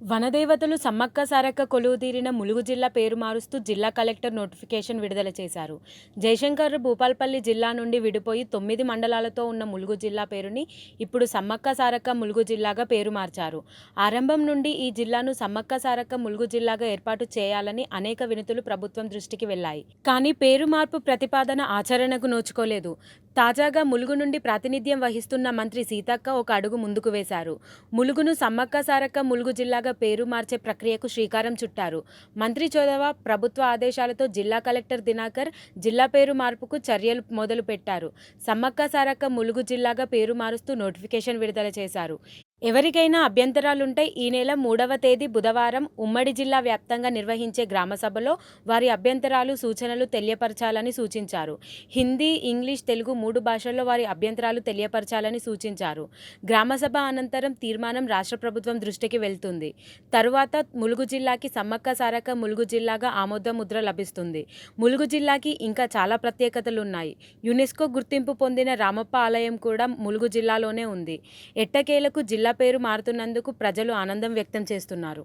వనదేవతలు సమ్మక్క సారక్క కొలువుదీరిన ములుగు జిల్లా పేరు మారుస్తూ జిల్లా కలెక్టర్ నోటిఫికేషన్ విడుదల చేశారు. జయశంకర్ భూపాల్పల్లి జిల్లా నుండి విడిపోయి 9 మండలాలతో ఉన్న ములుగు జిల్లా పేరుని ఇప్పుడు సమ్మక్క సారక్క ములుగు జిల్లాగా పేరు మార్చారు. ఆరంభం నుండి ఈ జిల్లాను సమ్మక్క సారక్క ములుగు జిల్లాగా ఏర్పాటు చేయాలని అనేక వినతులు ప్రభుత్వం దృష్టికి వెళ్లాయి. కానీ పేరు మార్పు ప్రతిపాదన ఆచరణకు నోచుకోలేదు. తాజాగా ములుగు నుండి ప్రాతినిధ్యం వహిస్తున్న మంత్రి సీతక్క ఒక అడుగు ముందుకు వేశారు. ములుగును సమ్మక్క సారక్క ములుగు జిల్లాగా పేరు మార్చే ప్రక్రియకు శ్రీకారం చుట్టారు. మంత్రి చొరవ, ప్రభుత్వ ఆదేశాలతో జిల్లా కలెక్టర్ దినాకర్ జిల్లా పేరు మార్పుకు చర్యలు మొదలు పెట్టారు. సమ్మక్క సారక్క ములుగు జిల్లాగా పేరు మారుస్తూ నోటిఫికేషన్ విడుదల చేశారు. ఎవరికైనా అభ్యంతరాలుంటే ఈ నెల 3వ తేదీ బుధవారం ఉమ్మడి జిల్లా వ్యాప్తంగా నిర్వహించే గ్రామసభలో వారి అభ్యంతరాలు, సూచనలు తెలియపరచాలని సూచించారు. హిందీ, ఇంగ్లీష్, తెలుగు 3 భాషల్లో వారి అభ్యంతరాలు తెలియపరచాలని సూచించారు. గ్రామసభ అనంతరం తీర్మానం రాష్ట్ర ప్రభుత్వం దృష్టికి వెళ్తుంది. తరువాత ములుగు జిల్లాకి సమ్మక్క సారక్క ములుగు జిల్లాగా ఆమోద ముద్ర లభిస్తుంది. ములుగు జిల్లాకి ఇంకా చాలా ప్రత్యేకతలున్నాయి. యునెస్కో గుర్తింపు పొందిన రామప్ప ఆలయం కూడా ములుగు జిల్లాలోనే ఉంది. ఎట్టకేలకు జిల్లా పేరు మారుతున్నందుకు ప్రజలు ఆనందం వ్యక్తం చేస్తున్నారు.